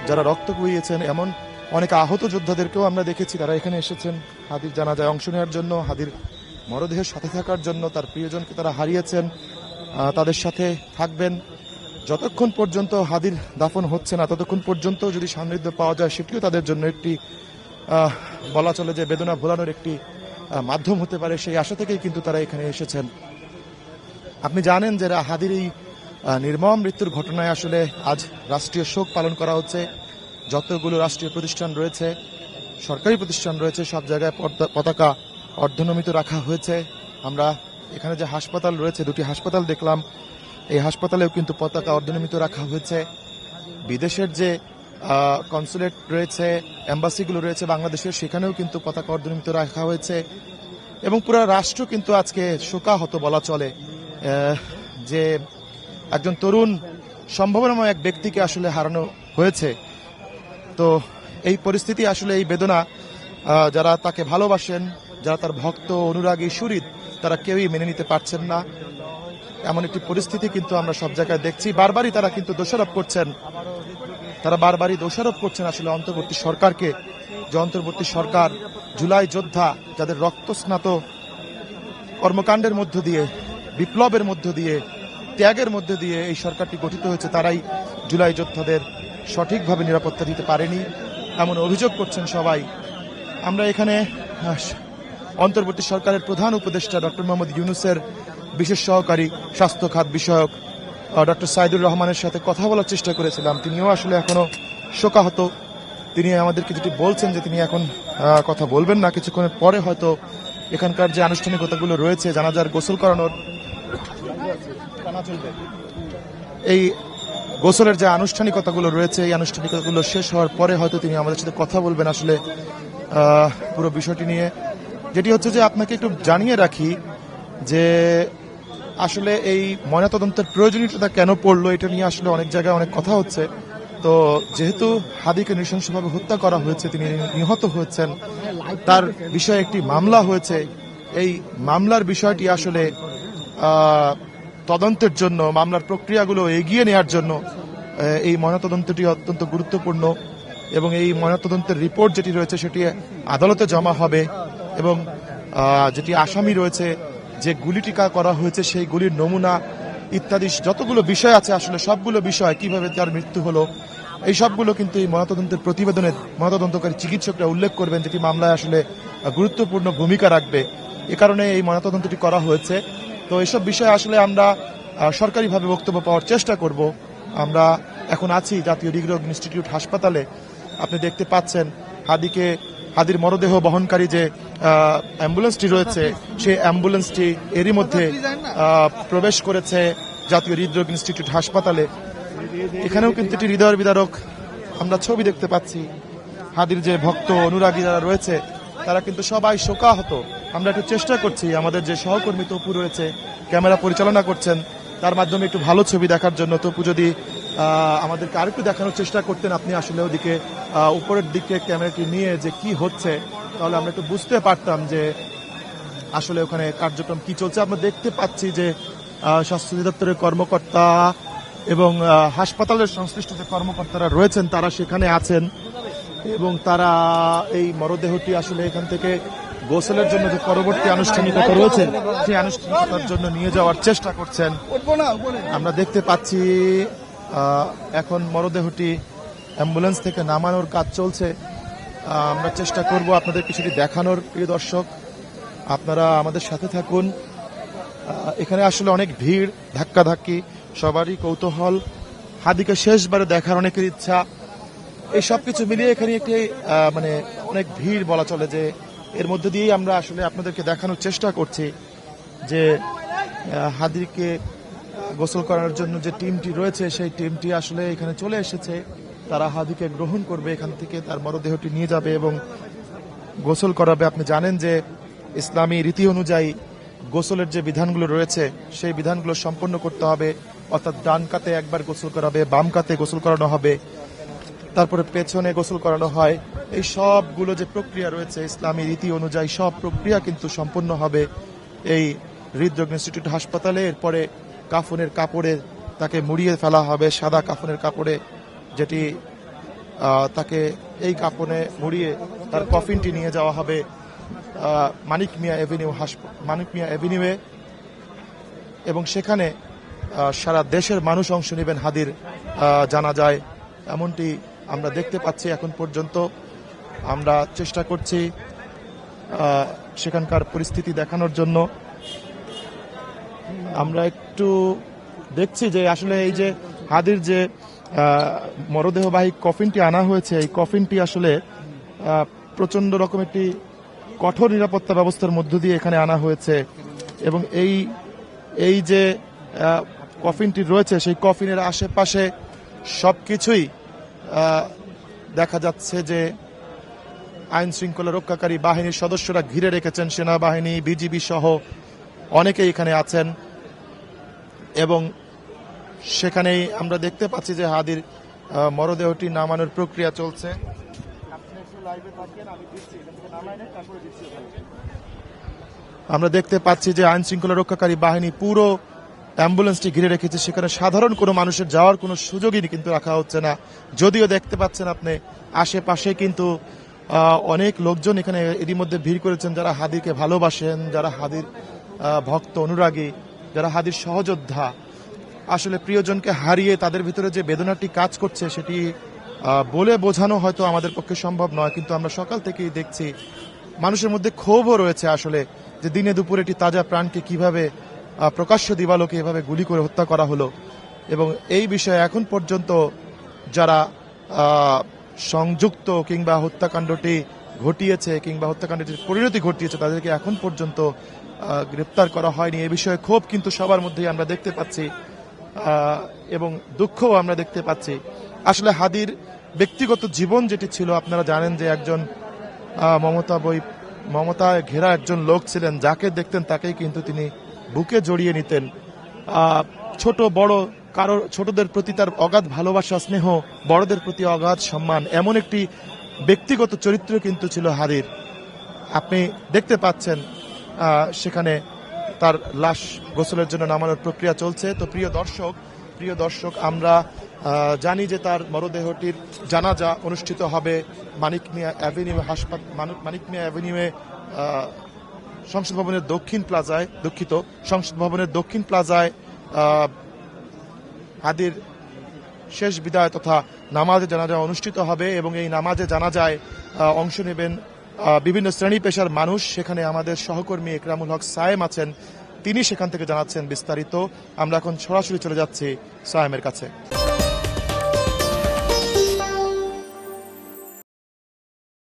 যারা রক্ত বইয়েছেন, এমন অনেক আহত যোদ্ধাদেরকেও আমরা দেখেছি তারা এখানে এসেছেন হাদির জানাজায় অংশ নেওয়ার জন্য, হাদির মরদেহের সাথে থাকার জন্য। তার প্রিয়জনকে তারা হারিয়েছেন, তাদের সাথে থাকবেন যতক্ষণ পর্যন্ত হাদির দাফন হচ্ছে না, ততক্ষণ পর্যন্ত যদি সান্নিধ্য পাওয়া যায় সেটিও তাদের জন্য একটি বলা চলে যে বেদনা ভোলানোর একটি মাধ্যম হতে পারে। সেই আশা থেকেই কিন্তু তারা এখানে এসেছেন। আপনি জানেন যে হাদির এই নির্মম মৃত্যুর ঘটনায় আসলে আজ রাষ্ট্রীয় শোক পালন করা হচ্ছে। যতগুলো রাষ্ট্রীয় প্রতিষ্ঠান রয়েছে, সরকারি প্রতিষ্ঠান রয়েছে, সব জায়গায় পতাকা অর্ধনমিত রাখা হয়েছে। আমরা এখানে যে হাসপাতাল রয়েছে, দুটি হাসপাতাল দেখলাম, এই হাসপাতালেও কিন্তু পতাকা অর্ধনমিত রাখা হয়েছে। বিদেশের যে কনসুলেট রয়েছে, এম্বাসিগুলো রয়েছে বাংলাদেশের, সেখানেও কিন্তু পতাকা অর্ধনমিত রাখা হয়েছে। এবং পুরো রাষ্ট্র কিন্তু আজকে শোকাহত বলা চলে যে একজন তরুণ সম্ভাবনাময় এক ব্যক্তিকে আসলে হারানো হয়েছে। তো এই পরিস্থিতি আসলে, এই বেদনা যারা তাকে ভালোবাসেন, যারা তার ভক্ত অনুরাগী সুহৃদ, তারা কেউই মেনে নিতে পারছেন না। এমন একটি পরিস্থিতি কিন্তু আমরা সব জায়গায় দেখছি। বারবারই তারা কিন্তু দোষারোপ করছেন, আসলে অন্তর্বর্তী সরকারকে, যে অন্তর্বর্তী সরকার জুলাই যোদ্ধা যাদের রক্তস্নাত কর্মকাণ্ডের মধ্য দিয়ে, বিপ্লবের মধ্য দিয়ে, ত্যাগের মধ্য দিয়ে এই সরকারটি গঠিত হয়েছে, তারাই জুলাই যোদ্ধাদের সঠিকভাবে নিরাপত্তা দিতে পারেনি, এমন অভিযোগ করছেন সবাই। আমরা এখানে অন্তর্বর্তী সরকারের প্রধান উপদেষ্টা ডক্টর মোহাম্মদ ইউনূসের বিশেষ সহকারী স্বাস্থ্য খাত বিষয়ক ডক্টর সাইদুর রহমানের সাথে কথা বলার চেষ্টা করেছিলাম। তিনিও আসলে এখনো শোকাহত। তিনি আমাদেরকে যেটি বলছেন যে তিনি এখন কথা বলবেন না, কিছুক্ষণের পরে হয়তো এখানকার যে আনুষ্ঠানিকতাগুলো রয়েছে, জানাজার গোসল করানোর, এই গোসলের যে আনুষ্ঠানিকতাগুলো রয়েছে, এই আনুষ্ঠানিকতাগুলো শেষ হওয়ার পরে হয়তো তিনি আমাদের সাথে কথা বলবেন আসলে পুরো বিষয়টি নিয়ে। যেটি হচ্ছে যে আপনাকে একটু জানিয়ে রাখি যে আসলে এই ময়নাতদন্তের প্রয়োজনীয়তা কেন পড়লো, এটা নিয়ে আসলে অনেক জায়গায় অনেক কথা হচ্ছে। তো যেহেতু হাদিকে নৃশংসভাবে হত্যা করা হয়েছে, তিনি নিহত হয়েছেন, তার বিষয়ে একটি মামলা হয়েছে। এই মামলার বিষয়টি আসলে তদন্তের জন্য, মামলার প্রক্রিয়াগুলো এগিয়ে নেওয়ার জন্য এই ময়নাতদন্তটি অত্যন্ত গুরুত্বপূর্ণ। এবং এই ময়নাতদন্তের রিপোর্ট যেটি রয়েছে সেটি আদালতে জমা হবে। এবং যেটি আসামি রয়েছে, যে গুলিটিকা করা হয়েছে, সেই গুলির নমুনা ইত্যাদি যতগুলো বিষয় আছে, আসলে সবগুলো বিষয়, কিভাবে তার মৃত্যু হলো, এই সবগুলো কিন্তু এই ময়নাতদন্তের প্রতিবেদনে ময়নাতদন্তকারী চিকিৎসকরা উল্লেখ করবেন, যেটি মামলায় আসলে গুরুত্বপূর্ণ ভূমিকা রাখবে। এ কারণে এই ময়নাতদন্তটি করা হয়েছে। তো এসব বিষয়ে আসলে আমরা সরকারিভাবে বক্তব্য পাওয়ার চেষ্টা করব। আমরা এখন আছি জাতীয় হৃদরোগ ইনস্টিটিউট হাসপাতালে। আপনি দেখতে পাচ্ছেন হাদির মরদেহ বহনকারী যে অ্যাম্বুলেন্সটি রয়েছে, সেই অ্যাম্বুলেন্সটি এরই মধ্যে প্রবেশ করেছে জাতীয় হৃদরোগ ইনস্টিটিউট হাসপাতালে। এখানেও কিন্তু একটি হৃদয় বিদারক আমরা ছবি দেখতে পাচ্ছি। হাদির যে ভক্ত অনুরাগী যারা রয়েছে, তারা কিন্তু সবাই শোকাহত। আমরা একটু চেষ্টা করছি, আমাদের যে সহকর্মী তপু রয়েছে, ক্যামেরা পরিচালনা করছেন, তার মাধ্যমে একটু ভালো ছবি দেখার জন্য। তপু যদি আমাদেরকে আরেকটু দেখানোর চেষ্টা করতেন, আপনি আসলে ওদিকে উপরের দিকে ক্যামেরাটি নিয়ে যে কি হচ্ছে, তাহলে আমরা একটু বুঝতে পারতাম যে আসলে ওখানে কার্যক্রম কি চলছে। আমরা দেখতে পাচ্ছি যে স্বাস্থ্য অধিদপ্তরের কর্মকর্তা এবং হাসপাতালের সংশ্লিষ্ট যে কর্মকর্তারা রয়েছেন, তারা সেখানে আছেন এবং তারা এই মরদেহটি আসলে এখান থেকে গোসলের জন্য যে পরবর্তী আনুষ্ঠানিকতা রয়েছে, সেই আনুষ্ঠানিকতার জন্য নিয়ে যাওয়ার চেষ্টা করছেন। আমরা দেখতে পাচ্ছি এখন মরদেহটি অ্যাম্বুলেন্স থেকে নামানোর কাজ চলছে। আমরা চেষ্টা করব আপনাদের কিছুটি দেখানোর। প্রিয় দর্শক, আপনারা আমাদের সাথে থাকুন। এখানে আসলে অনেক ভিড়, ধাক্কাধাক্কি, সবারই কৌতূহল, হাদিকে শেষবারে দেখার অনেকের ইচ্ছা, এই সব কিছু মিলিয়ে এখানে একটি মানে অনেক ভিড় বলা চলে। যে এর মধ্যে দিয়েই আমরা আসলে আপনাদেরকে দেখানোর চেষ্টা করছি যে হাদিকে গোসল করার জন্য যে টিমটি রয়েছে, সেই টিমটি আসলে এখানে চলে এসেছে। তারা হাদিকে গ্রহণ করবে, এখান থেকে তার মরদেহটি নিয়ে যাবে এবং গোসল করাবে। আপনি জানেন যে ইসলামী রীতি অনুযায়ী গোসলের যে বিধানগুলো রয়েছে, সেই বিধানগুলো সম্পন্ন করতে হবে। অর্থাৎ ডান কাতে একবার গোসল করাবে, বাম কাতে গোসল করানো হবে, তারপরে পেছনে গোসল করানো হয়। এই সবগুলো যে প্রক্রিয়া রয়েছে ইসলামী রীতি অনুযায়ী, সব প্রক্রিয়া কিন্তু সম্পন্ন হবে এই হৃদরোগ ইনস্টিটিউট হাসপাতালে। এরপরে কাফনের কাপড়ে তাকে মুড়িয়ে ফেলা হবে, সাদা কাফনের কাপড়ে, যেটি তাকে এই কাপনে মুড়িয়ে তার কফিনটি নিয়ে যাওয়া হবে মানিক মিয়া এভিনিউয়ে এবং সেখানে সারা দেশের মানুষ অংশ নেবেন হাদির জানাজায়, এমনটি আমরা দেখতে পাচ্ছি। এখন পর্যন্ত আমরা চেষ্টা করছি সেখানকার পরিস্থিতি দেখানোর জন্য। আমরা একটু দেখছি যে আসলে এই যে হাদির যে মরদেহবাহী কফিনটি আনা হয়েছে, এই কফিনটি আসলে প্রচন্ড রকম একটি কঠোর নিরাপত্তা ব্যবস্থার মধ্য দিয়ে এখানে আনা হয়েছে এবং এই যে কফিনটি রয়েছে সেই কফিনের আশেপাশে সবকিছুই দেখা যাচ্ছে যে আইন শৃঙ্খলা রক্ষাকারী বাহিনীর সদস্যরা ঘিরে রেখেছেন, সেনাবাহিনী, বিজিবি সহ অনেকেই এখানে আছেন এবং সেখানেই আমরা দেখতে পাচ্ছি যে হাদির মরদেহটি নামানোর প্রক্রিয়া চলছে। আমরা দেখতে পাচ্ছি যে আইন শৃঙ্খলা রক্ষাকারী বাহিনী পুরো অ্যাম্বুলেন্সটি ঘিরে রেখেছে, সেখানে সাধারণ কোনো মানুষের যাওয়ার কোনো সুযোগই কিন্তু রাখা হচ্ছে না। যদিও দেখতে পাচ্ছেন আপনি আশেপাশে কিন্তু অনেক লোকজন এখানে এরই মধ্যে ভিড় করেছেন, যারা হাদিকে ভালোবাসেন, যারা হাদির ভক্ত অনুরাগী, যারা হাদির সহযোদ্ধা। আসলে প্রিয়জনকে হারিয়ে তাদের ভিতরে যে বেদনাটি কাজ করছে সেটি বলে বোঝানো হয়তো আমাদের পক্ষে সম্ভব নয়, কিন্তু আমরা সকাল থেকেই দেখছি মানুষের মধ্যে ক্ষোভও রয়েছে আসলে যে দিনে দুপুরে একটি তাজা প্রাণকে কিভাবে প্রকাশ্য দিবালোকে এভাবে গুলি করে হত্যা করা হলো। এবং এই বিষয়ে এখন পর্যন্ত যারা সংযুক্ত কিংবা হত্যাকাণ্ডটি ঘটিয়েছে কিংবা হত্যাকাণ্ডটির পরিণতি ঘটিয়েছে তাদেরকে এখন পর্যন্ত গ্রেপ্তার করা হয়নি। এই বিষয়ে ক্ষোভ কিন্তু সবার মধ্যেই আমরা দেখতে পাচ্ছি এবং দুঃখও আমরা দেখতে পাচ্ছি। আসলে হাদির ব্যক্তিগত জীবন যেটি ছিল, আপনারা জানেন যে একজন মমতায় ঘেরা একজন লোক ছিলেন, যাকে দেখতেন তাকেই কিন্তু তিনি বুকে জড়িয়ে নিতেন। ছোট বড় কারো, ছোটদের প্রতি তার অগাধ ভালোবাসা, স্নেহ, বড়দের প্রতি অগাধ সম্মান, এমন একটি ব্যক্তিগত চরিত্র কিন্তু ছিল হাদির। আপনি দেখতে পাচ্ছেন সেখানে তার লাশ গোসলের জন্য নামানোর প্রক্রিয়া চলছে। তো প্রিয় দর্শক আমরা জানি যে তার মরদেহটির জানাজা অনুষ্ঠিত হবে মানিক মিয়া অ্যাভিনিউয়ে সংসদ ভবনের দক্ষিণ প্লাজায় হাদির শেষ বিদায় তথা নামাজে জানাজা অনুষ্ঠিত হবে এবং এই নামাজে জানাজায় অংশ নেবেন বিভিন্ন শ্রেণী পেশার মানুষ। সেখানে আমাদের সহকর্মী একরামুল হক সায়েম আছেন, তিনি সেখান থেকে জানাচ্ছেন বিস্তারিত। আমরা এখন সরাসরি চলে যাচ্ছি সায়েমের কাছে।